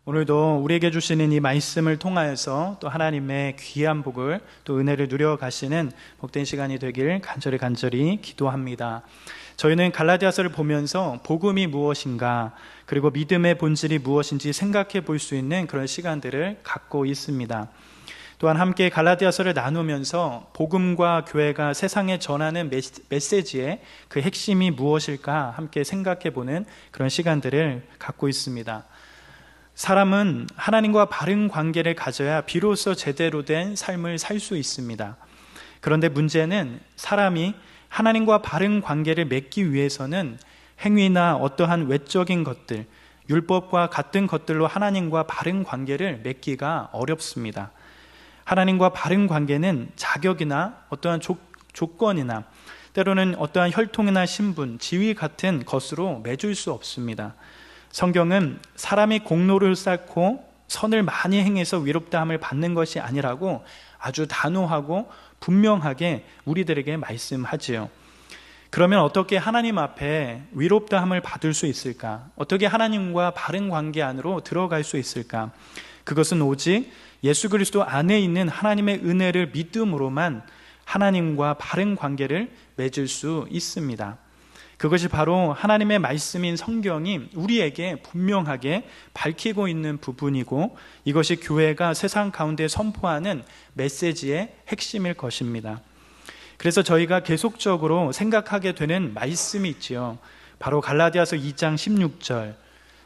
오늘도 우리에게 주시는 이 말씀을 통하여서 또 하나님의 귀한 복을 또 은혜를 누려 가시는 복된 시간이 되길 간절히 기도합니다. 저희는 갈라디아서를 보면서 복음이 무엇인가, 그리고 믿음의 본질이 무엇인지 생각해 볼 수 있는 그런 시간들을 갖고 있습니다. 또한 함께 갈라디아서를 나누면서 복음과 교회가 세상에 전하는 메시지의 그 핵심이 무엇일까 함께 생각해 보는 그런 시간들을 갖고 있습니다. 사람은 하나님과 바른 관계를 가져야 비로소 제대로 된 삶을 살 수 있습니다. 그런데 문제는 사람이 하나님과 바른 관계를 맺기 위해서는 행위나 어떠한 외적인 것들, 율법과 같은 것들로 하나님과 바른 관계를 맺기가 어렵습니다. 하나님과 바른 관계는 자격이나 어떠한 조건이나 때로는 어떠한 혈통이나 신분, 지위 같은 것으로 맺을 수 없습니다. 성경은 사람이 공로를 쌓고 선을 많이 행해서 위롭다함을 받는 것이 아니라고 아주 단호하고 분명하게 우리들에게 말씀하지요. 그러면 어떻게 하나님 앞에 위롭다함을 받을 수 있을까? 어떻게 하나님과 바른 관계 안으로 들어갈 수 있을까? 그것은 오직 예수 그리스도 안에 있는 하나님의 은혜를 믿음으로만 하나님과 바른 관계를 맺을 수 있습니다. 그것이 바로 하나님의 말씀인 성경이 우리에게 분명하게 밝히고 있는 부분이고, 이것이 교회가 세상 가운데 선포하는 메시지의 핵심일 것입니다. 그래서 저희가 계속적으로 생각하게 되는 말씀이 있지요. 바로 갈라디아서 2장 16절,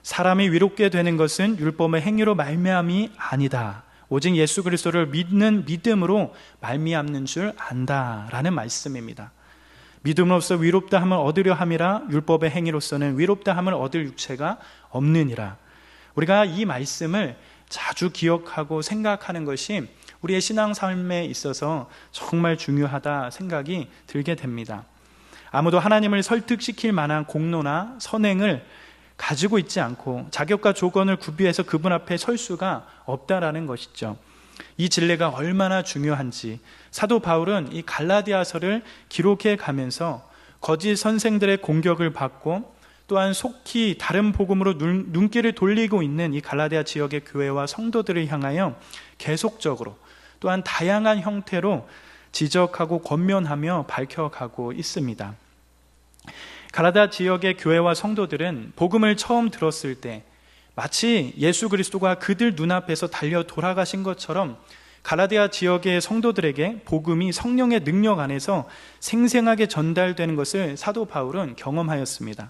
사람이 위롭게 되는 것은 율법의 행위로 말미암이 아니다. 오직 예수 그리스도를 믿는 믿음으로 말미암는 줄 안다라는 말씀입니다. 믿음으로써 위롭다함을 얻으려 함이라 율법의 행위로서는 위롭다함을 얻을 육체가 없느니라. 우리가 이 말씀을 자주 기억하고 생각하는 것이 우리의 신앙 삶에 있어서 정말 중요하다 생각이 들게 됩니다. 아무도 하나님을 설득시킬 만한 공로나 선행을 가지고 있지 않고 자격과 조건을 구비해서 그분 앞에 설 수가 없다라는 것이죠. 이 진리가 얼마나 중요한지 사도 바울은 이 갈라디아서를 기록해 가면서 거짓 선생들의 공격을 받고 또한 속히 다른 복음으로 눈길을 돌리고 있는 이 갈라디아 지역의 교회와 성도들을 향하여 계속적으로 또한 다양한 형태로 지적하고 권면하며 밝혀가고 있습니다. 갈라디아 지역의 교회와 성도들은 복음을 처음 들었을 때 마치 예수 그리스도가 그들 눈앞에서 달려 돌아가신 것처럼 갈라디아 지역의 성도들에게 복음이 성령의 능력 안에서 생생하게 전달되는 것을 사도 바울은 경험하였습니다.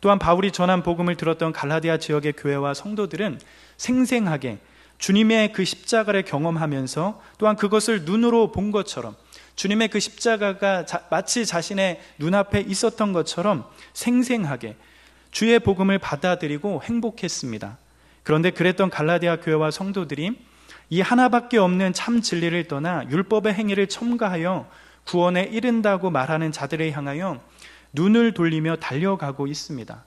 또한 바울이 전한 복음을 들었던 갈라디아 지역의 교회와 성도들은 생생하게 주님의 그 십자가를 경험하면서 또한 그것을 눈으로 본 것처럼 주님의 그 십자가가 마치 자신의 눈앞에 있었던 것처럼 생생하게 주의 복음을 받아들이고 행복했습니다. 그런데 그랬던 갈라디아 교회와 성도들이 이 하나밖에 없는 참 진리를 떠나 율법의 행위를 첨가하여 구원에 이른다고 말하는 자들을 향하여 눈을 돌리며 달려가고 있습니다.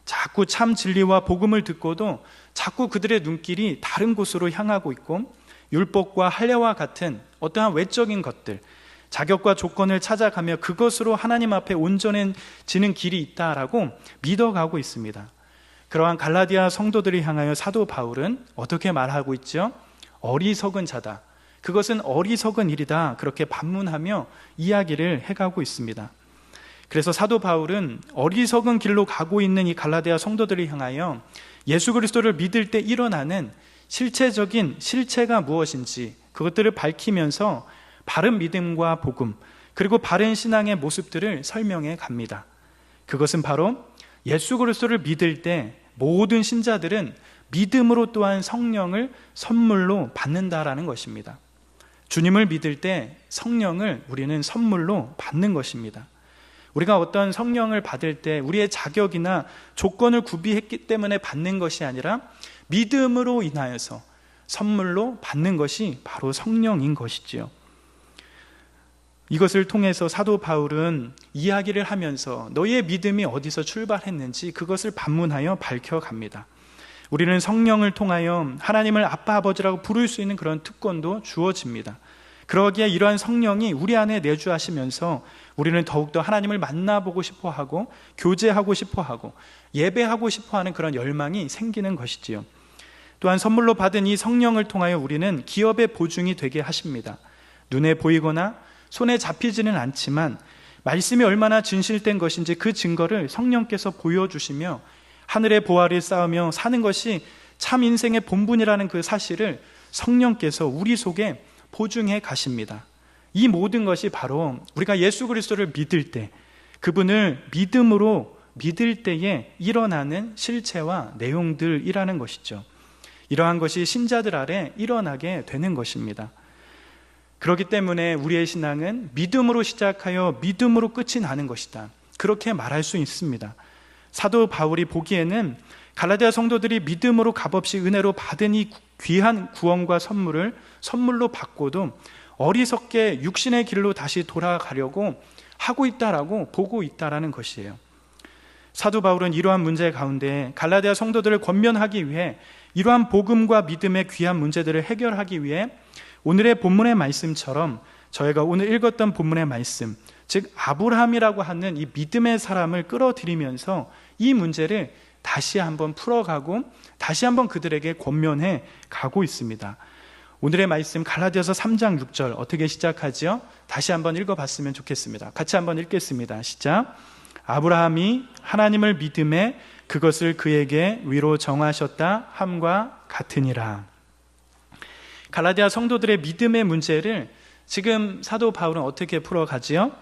자꾸 참 진리와 복음을 듣고도 자꾸 그들의 눈길이 다른 곳으로 향하고 있고, 율법과 할례와 같은 어떠한 외적인 것들, 자격과 조건을 찾아가며 그것으로 하나님 앞에 온전해지는 길이 있다라고 믿어가고 있습니다. 그러한 갈라디아 성도들을 향하여 사도 바울은 어떻게 말하고 있죠? 어리석은 자다, 그것은 어리석은 일이다, 그렇게 반문하며 이야기를 해가고 있습니다. 그래서 사도 바울은 어리석은 길로 가고 있는 이 갈라디아 성도들을 향하여 예수 그리스도를 믿을 때 일어나는 실체적인 실체가 무엇인지 그것들을 밝히면서 바른 믿음과 복음, 그리고 바른 신앙의 모습들을 설명해 갑니다. 그것은 바로 예수 그리스도를 믿을 때 모든 신자들은 믿음으로 또한 성령을 선물로 받는다라는 것입니다. 주님을 믿을 때 성령을 우리는 선물로 받는 것입니다. 우리가 어떤 성령을 받을 때 우리의 자격이나 조건을 구비했기 때문에 받는 것이 아니라 믿음으로 인하여서 선물로 받는 것이 바로 성령인 것이지요. 이것을 통해서 사도 바울은 이야기를 하면서 너희의 믿음이 어디서 출발했는지 그것을 반문하여 밝혀갑니다. 우리는 성령을 통하여 하나님을 아빠 아버지라고 부를 수 있는 그런 특권도 주어집니다. 그러기에 이러한 성령이 우리 안에 내주하시면서 우리는 더욱더 하나님을 만나보고 싶어하고 교제하고 싶어하고 예배하고 싶어하는 그런 열망이 생기는 것이지요. 또한 선물로 받은 이 성령을 통하여 우리는 기업의 보증이 되게 하십니다. 눈에 보이거나 손에 잡히지는 않지만 말씀이 얼마나 진실된 것인지 그 증거를 성령께서 보여주시며 하늘의 보화를 쌓으며 사는 것이 참 인생의 본분이라는 그 사실을 성령께서 우리 속에 보증해 가십니다. 이 모든 것이 바로 우리가 예수 그리스도를 믿을 때, 그분을 믿음으로 믿을 때에 일어나는 실체와 내용들이라는 것이죠. 이러한 것이 신자들 아래 일어나게 되는 것입니다. 그렇기 때문에 우리의 신앙은 믿음으로 시작하여 믿음으로 끝이 나는 것이다, 그렇게 말할 수 있습니다. 사도 바울이 보기에는 갈라디아 성도들이 믿음으로 값없이 은혜로 받은 이 귀한 구원과 선물을 선물로 받고도 어리석게 육신의 길로 다시 돌아가려고 하고 있다라고 보고 있다라는 것이에요. 사도 바울은 이러한 문제 가운데 갈라디아 성도들을 권면하기 위해 이러한 복음과 믿음의 귀한 문제들을 해결하기 위해 오늘의 본문의 말씀처럼 저희가 오늘 읽었던 본문의 말씀, 즉 아브라함이라고 하는 이 믿음의 사람을 끌어들이면서 이 문제를 다시 한번 풀어가고 다시 한번 그들에게 권면해 가고 있습니다. 오늘의 말씀 갈라디아서 3장 6절 어떻게 시작하죠? 다시 한번 읽어봤으면 좋겠습니다. 같이 한번 읽겠습니다. 시작. 아브라함이 하나님을 믿음에 그것을 그에게 위로 정하셨다 함과 같으니라. 갈라디아 성도들의 믿음의 문제를 지금 사도 바울은 어떻게 풀어가지요?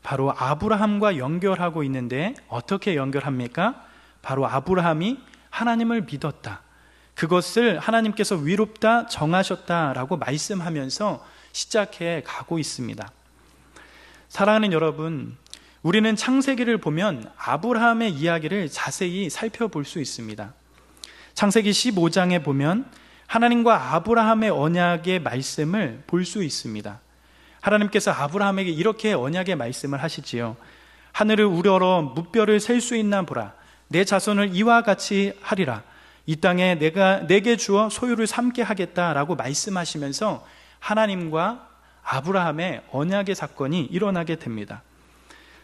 바로 아브라함과 연결하고 있는데 어떻게 연결합니까? 바로 아브라함이 하나님을 믿었다, 그것을 하나님께서 위롭다 정하셨다라고 말씀하면서 시작해 가고 있습니다. 사랑하는 여러분, 우리는 창세기를 보면 아브라함의 이야기를 자세히 살펴볼 수 있습니다. 창세기 15장에 보면 하나님과 아브라함의 언약의 말씀을 볼 수 있습니다. 하나님께서 아브라함에게 이렇게 언약의 말씀을 하시지요. 하늘을 우러러 무뼈를 셀 수 있나 보라. 내 자손을 이와 같이 하리라. 이 땅에 내게 주어 소유를 삼게 하겠다라고 말씀하시면서 하나님과 아브라함의 언약의 사건이 일어나게 됩니다.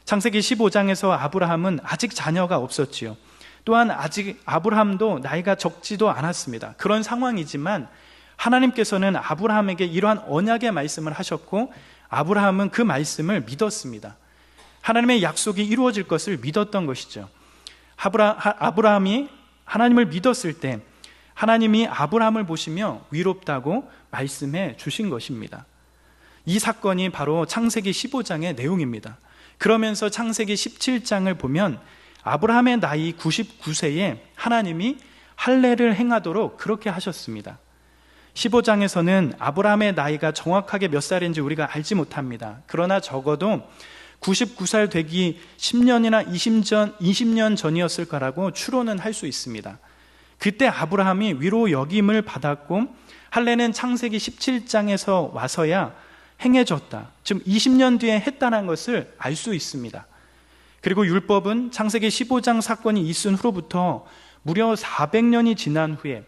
창세기 15장에서 아브라함은 아직 자녀가 없었지요. 또한 아직 아브라함도 나이가 적지도 않았습니다. 그런 상황이지만 하나님께서는 아브라함에게 이러한 언약의 말씀을 하셨고 아브라함은 그 말씀을 믿었습니다. 하나님의 약속이 이루어질 것을 믿었던 것이죠. 아브라함이 하나님을 믿었을 때 하나님이 아브라함을 보시며 위롭다고 말씀해 주신 것입니다. 이 사건이 바로 창세기 15장의 내용입니다. 그러면서 창세기 17장을 보면 아브라함의 나이 99세에 하나님이 할례를 행하도록 그렇게 하셨습니다. 15장에서는 아브라함의 나이가 정확하게 몇 살인지 우리가 알지 못합니다. 그러나 적어도 99살 되기 10년이나 20년 전이었을 거라고 추론은 할 수 있습니다. 그때 아브라함이 위로 여김을 받았고 할례는 창세기 17장에서 와서야 행해졌다, 지금 20년 뒤에 했다는 것을 알 수 있습니다. 그리고 율법은 창세기 15장 사건이 있은 후로부터 무려 400년이 지난 후에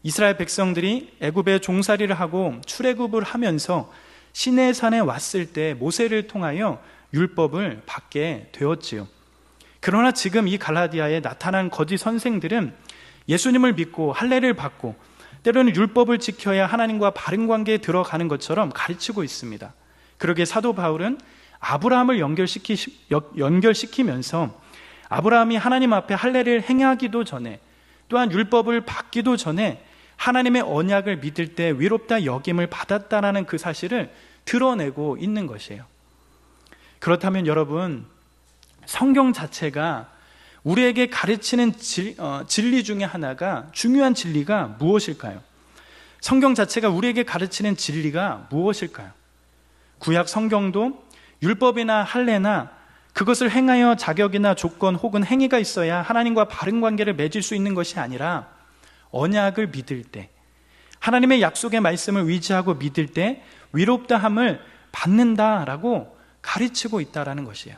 이스라엘 백성들이 애굽에 종살이를 하고 출애굽을 하면서 시내산에 왔을 때 모세를 통하여 율법을 받게 되었지요. 그러나 지금 이 갈라디아에 나타난 거짓 선생들은 예수님을 믿고 할례를 받고 때로는 율법을 지켜야 하나님과 바른 관계에 들어가는 것처럼 가르치고 있습니다. 그러기에 사도 바울은 아브라함을 연결시키면서 아브라함이 하나님 앞에 할례를 행하기도 전에 또한 율법을 받기도 전에 하나님의 언약을 믿을 때 위롭다 여김을 받았다라는 그 사실을 드러내고 있는 것이에요. 그렇다면 여러분, 성경 자체가 우리에게 가르치는 진리 중에 하나가, 중요한 진리가 무엇일까요? 성경 자체가 우리에게 가르치는 진리가 무엇일까요? 구약 성경도 율법이나 할례나 그것을 행하여 자격이나 조건 혹은 행위가 있어야 하나님과 바른 관계를 맺을 수 있는 것이 아니라 언약을 믿을 때, 하나님의 약속의 말씀을 의지하고 믿을 때 위롭다함을 받는다라고 가르치고 있다라는 것이에요.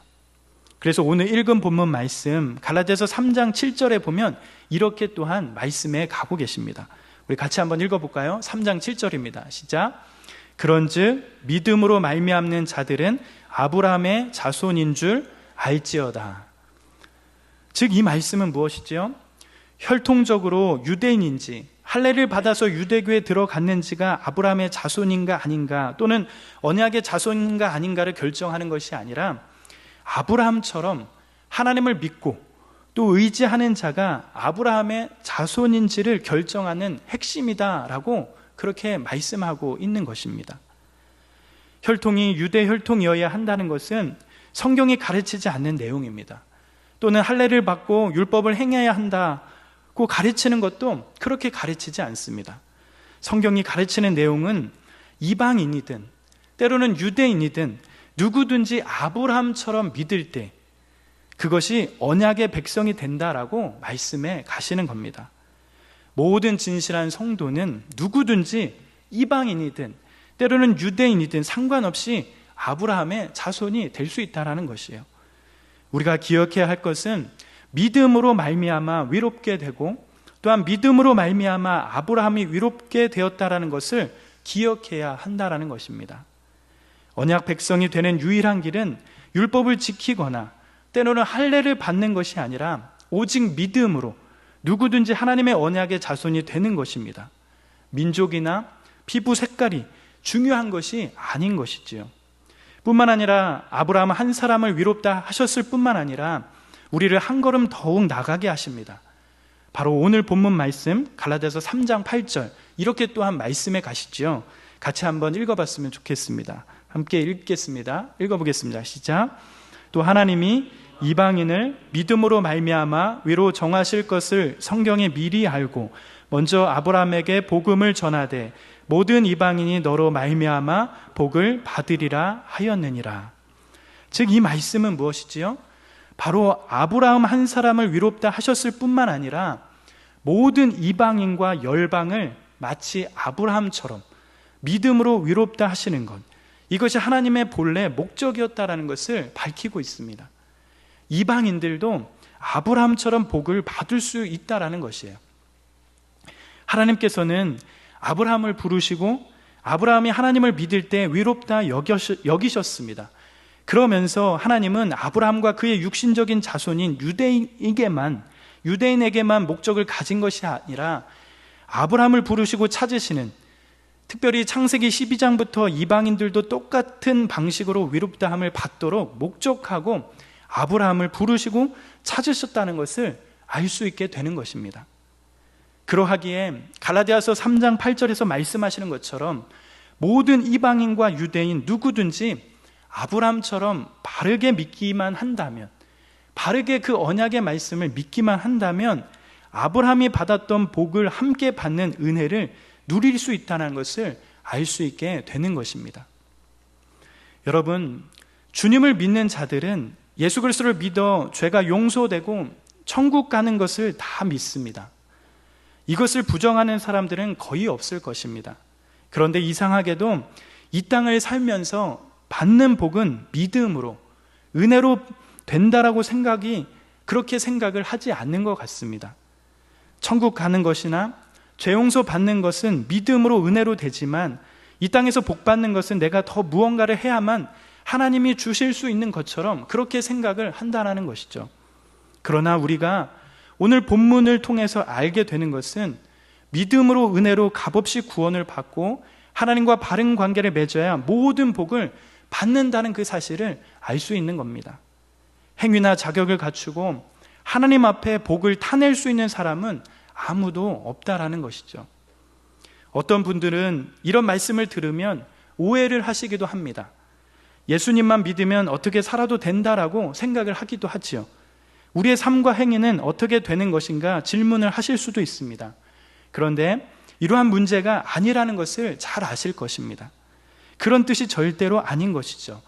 그래서 오늘 읽은 본문 말씀 갈라디아서 3장 7절에 보면 이렇게 또한 말씀에 가고 계십니다. 우리 같이 한번 읽어볼까요? 3장 7절입니다. 시작. 그런즉 믿음으로 말미암는 자들은 아브라함의 자손인 줄 알지어다. 즉 이 말씀은 무엇이지요? 혈통적으로 유대인인지 할례를 받아서 유대교에 들어갔는지가 아브라함의 자손인가 아닌가, 또는 언약의 자손인가 아닌가를 결정하는 것이 아니라 아브라함처럼 하나님을 믿고 또 의지하는 자가 아브라함의 자손인지를 결정하는 핵심이다라고 그렇게 말씀하고 있는 것입니다. 혈통이 유대 혈통이어야 한다는 것은 성경이 가르치지 않는 내용입니다. 또는 할례를 받고 율법을 행해야 한다고 가르치는 것도 그렇게 가르치지 않습니다. 성경이 가르치는 내용은 이방인이든 때로는 유대인이든 누구든지 아브라함처럼 믿을 때 그것이 언약의 백성이 된다라고 말씀해 가시는 겁니다. 모든 진실한 성도는 누구든지 이방인이든 때로는 유대인이든 상관없이 아브라함의 자손이 될 수 있다는 것이에요. 우리가 기억해야 할 것은 믿음으로 말미암아 위롭게 되고 또한 믿음으로 말미암아 아브라함이 위롭게 되었다라는 것을 기억해야 한다라는 것입니다. 언약 백성이 되는 유일한 길은 율법을 지키거나 때로는 할례를 받는 것이 아니라 오직 믿음으로 누구든지 하나님의 언약의 자손이 되는 것입니다. 민족이나 피부 색깔이 중요한 것이 아닌 것이지요. 뿐만 아니라 아브라함 한 사람을 위롭다 하셨을 뿐만 아니라 우리를 한 걸음 더욱 나가게 하십니다. 바로 오늘 본문 말씀 갈라디아서 3장 8절 이렇게 또한 말씀해 가시죠. 같이 한번 읽어봤으면 좋겠습니다. 함께 읽겠습니다. 읽어보겠습니다. 시작. 또 하나님이 이방인을 믿음으로 말미암아 위로 정하실 것을 성경에 미리 알고 먼저 아브라함에게 복음을 전하되 모든 이방인이 너로 말미암아 복을 받으리라 하였느니라. 즉 이 말씀은 무엇이지요? 바로 아브라함 한 사람을 위롭다 하셨을 뿐만 아니라 모든 이방인과 열방을 마치 아브라함처럼 믿음으로 위롭다 하시는 것, 이것이 하나님의 본래 목적이었다라는 것을 밝히고 있습니다. 이방인들도 아브라함처럼 복을 받을 수 있다라는 것이에요. 하나님께서는 아브라함을 부르시고 아브라함이 하나님을 믿을 때 위롭다 여기셨습니다. 그러면서 하나님은 아브라함과 그의 육신적인 자손인 유대인에게만 목적을 가진 것이 아니라 아브라함을 부르시고 찾으시는, 특별히 창세기 12장부터 이방인들도 똑같은 방식으로 위롭다함을 받도록 목적하고 아브라함을 부르시고 찾으셨다는 것을 알 수 있게 되는 것입니다. 그러하기에 갈라디아서 3장 8절에서 말씀하시는 것처럼 모든 이방인과 유대인 누구든지 아브라함처럼 바르게 믿기만 한다면, 바르게 그 언약의 말씀을 믿기만 한다면 아브라함이 받았던 복을 함께 받는 은혜를 누릴 수 있다는 것을 알 수 있게 되는 것입니다. 여러분, 주님을 믿는 자들은 예수 그리스도를 믿어 죄가 용서되고 천국 가는 것을 다 믿습니다. 이것을 부정하는 사람들은 거의 없을 것입니다. 그런데 이상하게도 이 땅을 살면서 받는 복은 믿음으로, 은혜로 된다라고 그렇게 생각을 하지 않는 것 같습니다. 천국 가는 것이나 죄 용서 받는 것은 믿음으로 은혜로 되지만 이 땅에서 복 받는 것은 내가 더 무언가를 해야만 하나님이 주실 수 있는 것처럼 그렇게 생각을 한다는 것이죠. 그러나 우리가 오늘 본문을 통해서 알게 되는 것은 믿음으로 은혜로 값없이 구원을 받고 하나님과 바른 관계를 맺어야 모든 복을 받는다는 그 사실을 알 수 있는 겁니다. 행위나 자격을 갖추고 하나님 앞에 복을 타낼 수 있는 사람은 아무도 없다라는 것이죠. 어떤 분들은 이런 말씀을 들으면 오해를 하시기도 합니다. 예수님만 믿으면 어떻게 살아도 된다라고 생각을 하기도 하지요. 우리의 삶과 행위는 어떻게 되는 것인가 질문을 하실 수도 있습니다. 그런데 이러한 문제가 아니라는 것을 잘 아실 것입니다. 그런 뜻이 절대로 아닌 것이죠.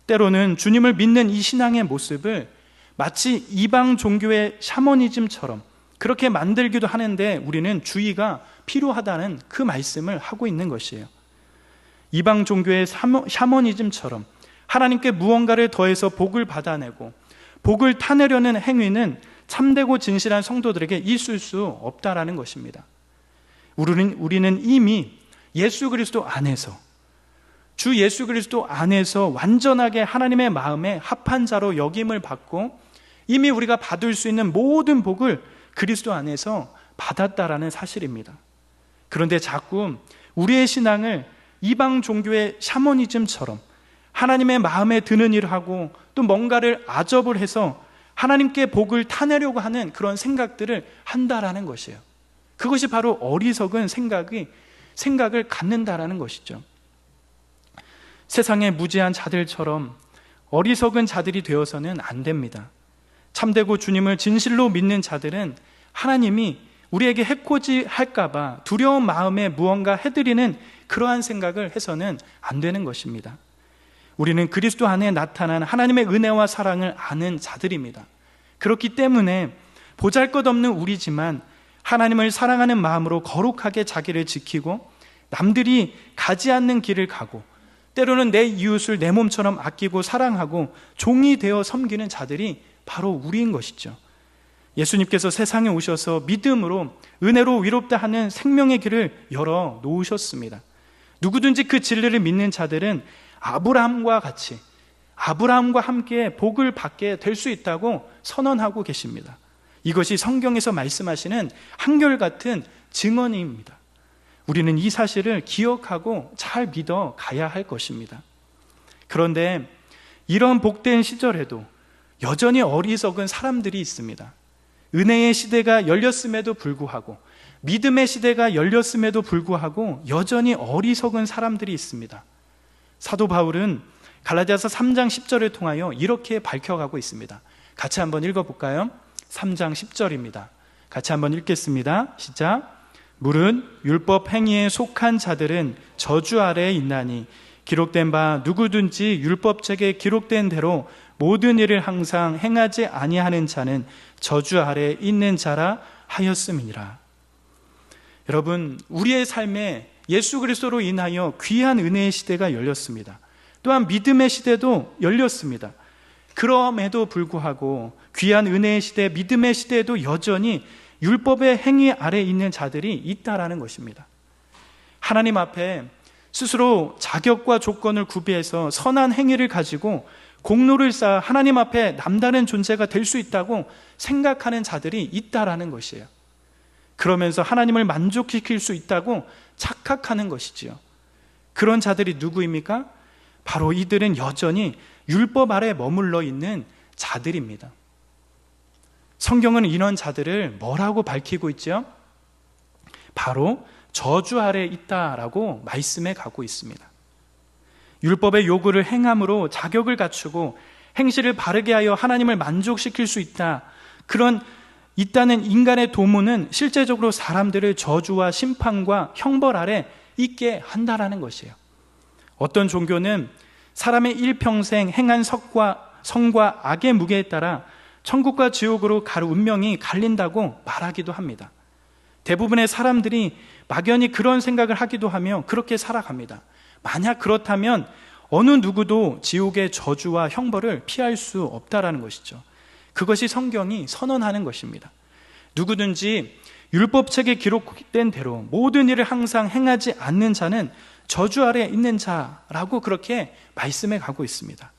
때로는 주님을 믿는 이 신앙의 모습을 마치 이방 종교의 샤머니즘처럼 그렇게 만들기도 하는데 우리는 주의가 필요하다는 그 말씀을 하고 있는 것이에요. 이방 종교의 샤머니즘처럼 하나님께 무언가를 더해서 복을 받아내고 복을 타내려는 행위는 참되고 진실한 성도들에게 있을 수 없다라는 것입니다. 우리는 이미 예수 그리스도 안에서, 주 예수 그리스도 안에서 완전하게 하나님의 마음에 합한 자로 여김을 받고 이미 우리가 받을 수 있는 모든 복을 그리스도 안에서 받았다라는 사실입니다. 그런데 자꾸 우리의 신앙을 이방 종교의 샤머니즘처럼 하나님의 마음에 드는 일을 하고 또 뭔가를 아접을 해서 하나님께 복을 타내려고 하는 그런 생각들을 한다라는 것이에요. 그것이 바로 어리석은 생각을 갖는다라는 것이죠. 세상의 무지한 자들처럼 어리석은 자들이 되어서는 안 됩니다. 참되고 주님을 진실로 믿는 자들은 하나님이 우리에게 해코지 할까봐 두려운 마음에 무언가 해드리는 그러한 생각을 해서는 안 되는 것입니다. 우리는 그리스도 안에 나타난 하나님의 은혜와 사랑을 아는 자들입니다. 그렇기 때문에 보잘것없는 우리지만 하나님을 사랑하는 마음으로 거룩하게 자기를 지키고 남들이 가지 않는 길을 가고 때로는 내 이웃을 내 몸처럼 아끼고 사랑하고 종이 되어 섬기는 자들이 바로 우리인 것이죠. 예수님께서 세상에 오셔서 믿음으로 은혜로 위롭다 하는 생명의 길을 열어 놓으셨습니다. 누구든지 그 진리를 믿는 자들은 아브라함과 함께 복을 받게 될 수 있다고 선언하고 계십니다. 이것이 성경에서 말씀하시는 한결같은 증언입니다. 우리는 이 사실을 기억하고 잘 믿어 가야 할 것입니다. 그런데 이런 복된 시절에도 여전히 어리석은 사람들이 있습니다. 은혜의 시대가 열렸음에도 불구하고, 믿음의 시대가 열렸음에도 불구하고 여전히 어리석은 사람들이 있습니다. 사도 바울은 갈라디아서 3장 10절을 통하여 이렇게 밝혀가고 있습니다. 같이 한번 읽어볼까요? 3장 10절입니다. 같이 한번 읽겠습니다. 시작. 무릇 율법 행위에 속한 자들은 저주 아래에 있나니 기록된 바 누구든지 율법책에 기록된 대로 모든 일을 항상 행하지 아니하는 자는 저주 아래에 있는 자라 하였음이니라. 여러분, 우리의 삶에 예수 그리스도로 인하여 귀한 은혜의 시대가 열렸습니다. 또한 믿음의 시대도 열렸습니다. 그럼에도 불구하고 귀한 은혜의 시대, 믿음의 시대에도 여전히 율법의 행위 아래에 있는 자들이 있다라는 것입니다. 하나님 앞에 스스로 자격과 조건을 구비해서 선한 행위를 가지고 공로를 쌓아 하나님 앞에 남다른 존재가 될 수 있다고 생각하는 자들이 있다라는 것이에요. 그러면서 하나님을 만족시킬 수 있다고 착각하는 것이지요. 그런 자들이 누구입니까? 바로 이들은 여전히 율법 아래 머물러 있는 자들입니다. 성경은 이런 자들을 뭐라고 밝히고 있죠? 바로 저주 아래에 있다라고 말씀해 가고 있습니다. 율법의 요구를 행함으로 자격을 갖추고 행실을 바르게 하여 하나님을 만족시킬 수 있다는 인간의 도모는 실제적으로 사람들을 저주와 심판과 형벌 아래 있게 한다라는 것이에요. 어떤 종교는 사람의 일평생 행한 성과 악의 무게에 따라 천국과 지옥으로 갈 운명이 갈린다고 말하기도 합니다. 대부분의 사람들이 막연히 그런 생각을 하기도 하며 그렇게 살아갑니다. 만약 그렇다면 어느 누구도 지옥의 저주와 형벌을 피할 수 없다라는 것이죠. 그것이 성경이 선언하는 것입니다. 누구든지 율법책에 기록된 대로 모든 일을 항상 행하지 않는 자는 저주 아래에 있는 자라고 그렇게 말씀해 가고 있습니다.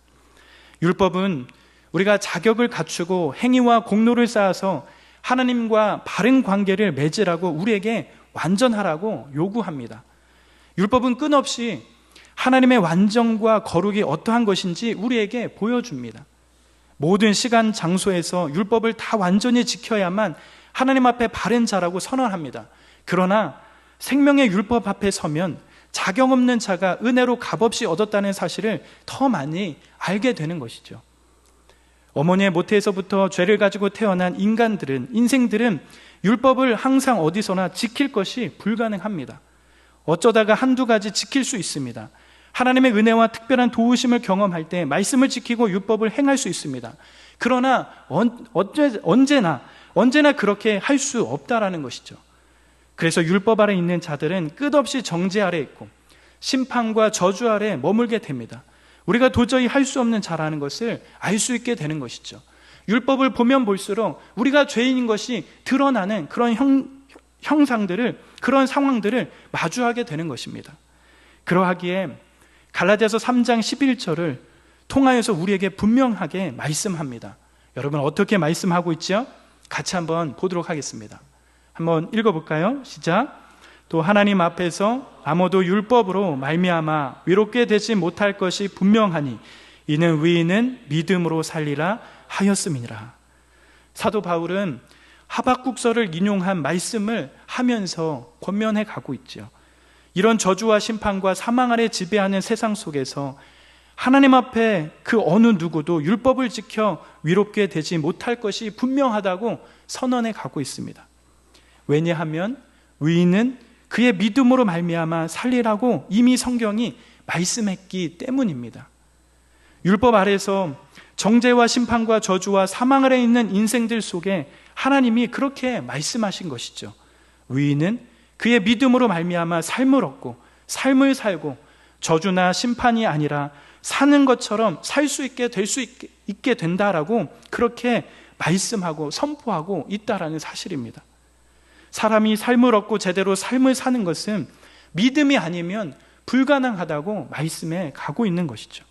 율법은 우리가 자격을 갖추고 행위와 공로를 쌓아서 하나님과 바른 관계를 맺으라고 우리에게 완전하라고 요구합니다. 율법은 끊없이 하나님의 완전과 거룩이 어떠한 것인지 우리에게 보여줍니다. 모든 시간, 장소에서 율법을 다 완전히 지켜야만 하나님 앞에 바른 자라고 선언합니다. 그러나 생명의 율법 앞에 서면 자격 없는 자가 은혜로 값없이 얻었다는 사실을 더 많이 알게 되는 것이죠. 어머니의 모태에서부터 죄를 가지고 태어난 인생들은 율법을 항상 어디서나 지킬 것이 불가능합니다. 어쩌다가 한두 가지 지킬 수 있습니다. 하나님의 은혜와 특별한 도우심을 경험할 때 말씀을 지키고 율법을 행할 수 있습니다. 그러나 언제나 그렇게 할 수 없다라는 것이죠. 그래서 율법 아래 있는 자들은 끝없이 정죄 아래 있고 심판과 저주 아래 머물게 됩니다. 우리가 도저히 할 수 없는 자라는 것을 알 수 있게 되는 것이죠. 율법을 보면 볼수록 우리가 죄인인 것이 드러나는 그런 형상들을, 그런 상황들을 마주하게 되는 것입니다. 그러하기에 갈라디아서 3장 11절을 통하여서 우리에게 분명하게 말씀합니다. 여러분 어떻게 말씀하고 있죠? 같이 한번 보도록 하겠습니다. 한번 읽어볼까요? 시작. 또 하나님 앞에서 아무도 율법으로 말미암아 위롭게 되지 못할 것이 분명하니 이는 의인은 믿음으로 살리라 하였음이니라. 사도 바울은 하박국서를 인용한 말씀을 하면서 권면해 가고 있죠. 이런 저주와 심판과 사망 아래 지배하는 세상 속에서 하나님 앞에 그 어느 누구도 율법을 지켜 위롭게 되지 못할 것이 분명하다고 선언해 가고 있습니다. 왜냐하면 의인은 그의 믿음으로 말미암아 살리라고 이미 성경이 말씀했기 때문입니다. 율법 아래서 정죄와 심판과 저주와 사망 아래 있는 인생들 속에 하나님이 그렇게 말씀하신 것이죠. 의인은 그의 믿음으로 말미암아 삶을 얻고 삶을 살고 저주나 심판이 아니라 사는 것처럼 살 수 있게 될 수 있게 된다라고 그렇게 말씀하고 선포하고 있다라는 사실입니다. 사람이 삶을 얻고 제대로 삶을 사는 것은 믿음이 아니면 불가능하다고 말씀해 가고 있는 것이죠.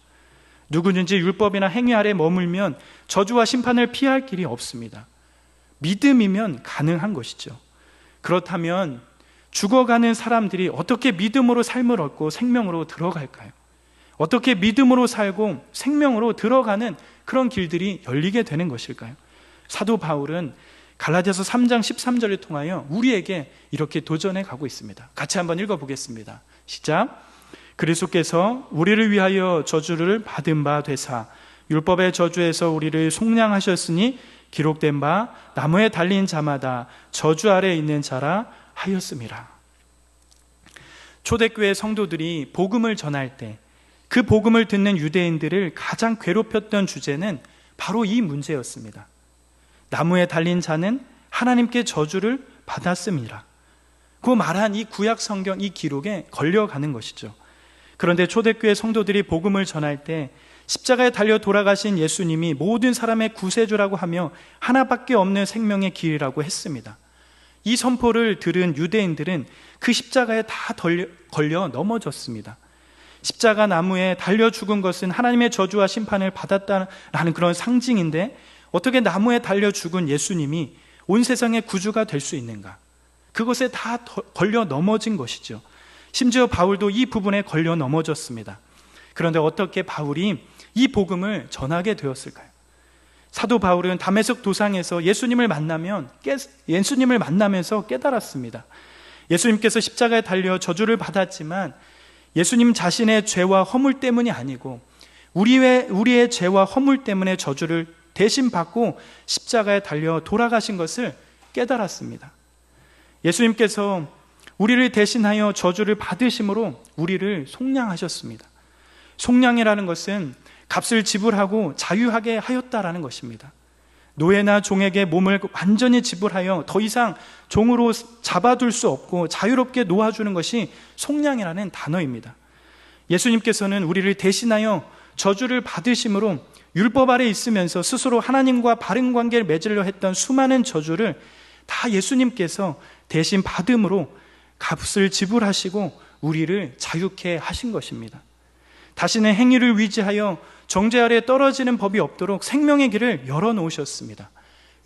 누구든지 율법이나 행위 아래 머물면 저주와 심판을 피할 길이 없습니다. 믿음이면 가능한 것이죠. 그렇다면 죽어가는 사람들이 어떻게 믿음으로 삶을 얻고 생명으로 들어갈까요? 어떻게 믿음으로 살고 생명으로 들어가는 그런 길들이 열리게 되는 것일까요? 사도 바울은 갈라디아서 3장 13절을 통하여 우리에게 이렇게 도전해 가고 있습니다. 같이 한번 읽어보겠습니다. 시작. 그리스도께서 우리를 위하여 저주를 받은 바 되사 율법의 저주에서 우리를 속량하셨으니 기록된 바 나무에 달린 자마다 저주 아래 있는 자라 하였음이라. 초대교회 성도들이 복음을 전할 때 그 복음을 듣는 유대인들을 가장 괴롭혔던 주제는 바로 이 문제였습니다. 나무에 달린 자는 하나님께 저주를 받았음이라. 그 말한 이 구약 성경 이 기록에 걸려가는 것이죠. 그런데 초대교회 성도들이 복음을 전할 때 십자가에 달려 돌아가신 예수님이 모든 사람의 구세주라고 하며 하나밖에 없는 생명의 길이라고 했습니다. 이 선포를 들은 유대인들은 그 십자가에 다 걸려 넘어졌습니다. 십자가 나무에 달려 죽은 것은 하나님의 저주와 심판을 받았다라는 그런 상징인데 어떻게 나무에 달려 죽은 예수님이 온 세상의 구주가 될 수 있는가? 그것에 다 걸려 넘어진 것이죠. 심지어 바울도 이 부분에 걸려 넘어졌습니다. 그런데 어떻게 바울이 이 복음을 전하게 되었을까요? 사도 바울은 다메섹 도상에서 예수님을 만나면서 깨달았습니다. 예수님께서 십자가에 달려 저주를 받았지만 예수님 자신의 죄와 허물 때문이 아니고 우리의 죄와 허물 때문에 저주를 대신 받고 십자가에 달려 돌아가신 것을 깨달았습니다. 예수님께서 우리를 대신하여 저주를 받으심으로 우리를 속량하셨습니다. 속량이라는 것은 값을 지불하고 자유하게 하였다라는 것입니다. 노예나 종에게 몸을 완전히 지불하여 더 이상 종으로 잡아둘 수 없고 자유롭게 놓아주는 것이 속량이라는 단어입니다. 예수님께서는 우리를 대신하여 저주를 받으심으로 율법 아래 있으면서 스스로 하나님과 바른 관계를 맺으려 했던 수많은 저주를 다 예수님께서 대신 받음으로 값을 지불하시고 우리를 자유케 하신 것입니다. 다시는 행위를 위지하여 정죄 아래 떨어지는 법이 없도록 생명의 길을 열어놓으셨습니다.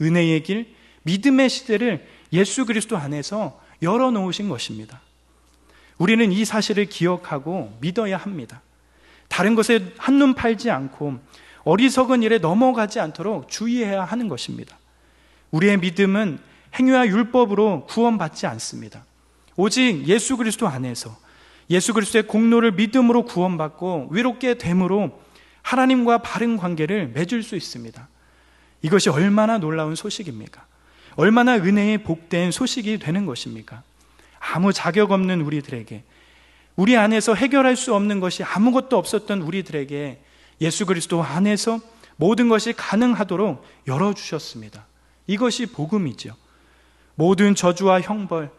은혜의 길, 믿음의 시대를 예수 그리스도 안에서 열어놓으신 것입니다. 우리는 이 사실을 기억하고 믿어야 합니다. 다른 것에 한눈 팔지 않고 어리석은 일에 넘어가지 않도록 주의해야 하는 것입니다. 우리의 믿음은 행위와 율법으로 구원받지 않습니다. 오직 예수 그리스도 안에서 예수 그리스도의 공로를 믿음으로 구원받고 위롭게 됨으로 하나님과 바른 관계를 맺을 수 있습니다. 이것이 얼마나 놀라운 소식입니까? 얼마나 은혜의 복된 소식이 되는 것입니까? 아무 자격 없는 우리들에게, 우리 안에서 해결할 수 없는 것이 아무것도 없었던 우리들에게 예수 그리스도 안에서 모든 것이 가능하도록 열어주셨습니다. 이것이 복음이죠. 모든 저주와 형벌,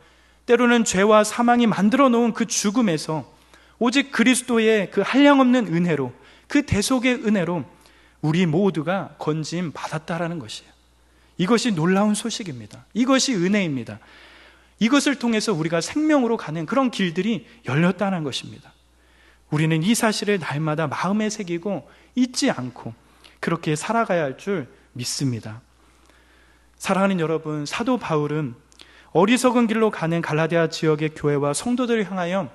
때로는 죄와 사망이 만들어 놓은 그 죽음에서 오직 그리스도의 그 한량없는 은혜로, 그 대속의 은혜로 우리 모두가 건짐 받았다라는 것이에요. 이것이 놀라운 소식입니다. 이것이 은혜입니다. 이것을 통해서 우리가 생명으로 가는 그런 길들이 열렸다는 것입니다. 우리는 이 사실을 날마다 마음에 새기고 잊지 않고 그렇게 살아가야 할 줄 믿습니다. 사랑하는 여러분, 사도 바울은 어리석은 길로 가는 갈라디아 지역의 교회와 성도들을 향하여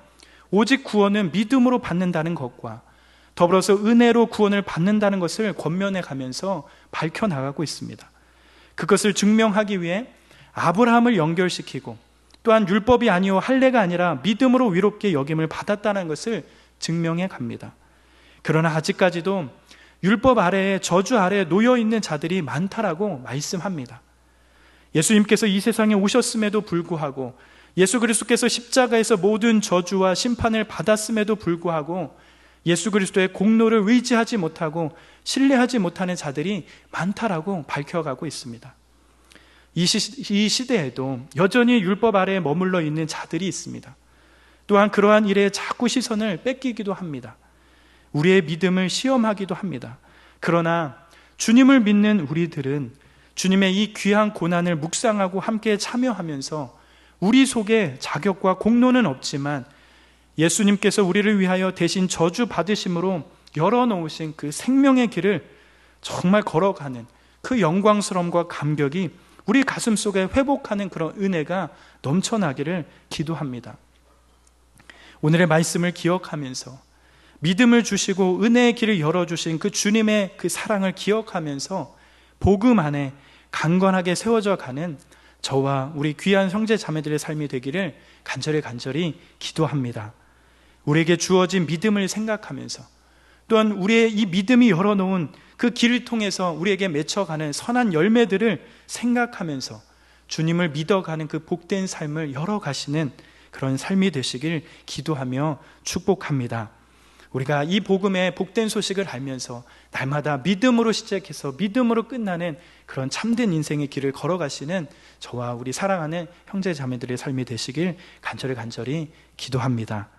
오직 구원은 믿음으로 받는다는 것과 더불어서 은혜로 구원을 받는다는 것을 권면해 가면서 밝혀나가고 있습니다. 그것을 증명하기 위해 아브라함을 연결시키고 또한 율법이 아니요 할례가 아니라 믿음으로 위롭게 여김을 받았다는 것을 증명해 갑니다. 그러나 아직까지도 율법 아래에, 저주 아래에 놓여있는 자들이 많다라고 말씀합니다. 예수님께서 이 세상에 오셨음에도 불구하고, 예수 그리스도께서 십자가에서 모든 저주와 심판을 받았음에도 불구하고 예수 그리스도의 공로를 의지하지 못하고 신뢰하지 못하는 자들이 많다라고 밝혀가고 있습니다. 이 시대에도 여전히 율법 아래에 머물러 있는 자들이 있습니다. 또한 그러한 일에 자꾸 시선을 뺏기기도 합니다. 우리의 믿음을 시험하기도 합니다. 그러나 주님을 믿는 우리들은 주님의 이 귀한 고난을 묵상하고 함께 참여하면서 우리 속에 자격과 공로는 없지만 예수님께서 우리를 위하여 대신 저주 받으심으로 열어놓으신 그 생명의 길을 정말 걸어가는 그 영광스러움과 감격이 우리 가슴 속에 회복하는 그런 은혜가 넘쳐나기를 기도합니다. 오늘의 말씀을 기억하면서 믿음을 주시고 은혜의 길을 열어주신 그 주님의 그 사랑을 기억하면서 복음 안에 강건하게 세워져 가는 저와 우리 귀한 형제 자매들의 삶이 되기를 간절히 기도합니다. 우리에게 주어진 믿음을 생각하면서 또한 우리의 이 믿음이 열어놓은 그 길을 통해서 우리에게 맺혀가는 선한 열매들을 생각하면서 주님을 믿어가는 그 복된 삶을 열어가시는 그런 삶이 되시길 기도하며 축복합니다. 우리가 이 복음의 복된 소식을 알면서 날마다 믿음으로 시작해서 믿음으로 끝나는 그런 참된 인생의 길을 걸어가시는 저와 우리 사랑하는 형제 자매들의 삶이 되시길 간절히 기도합니다.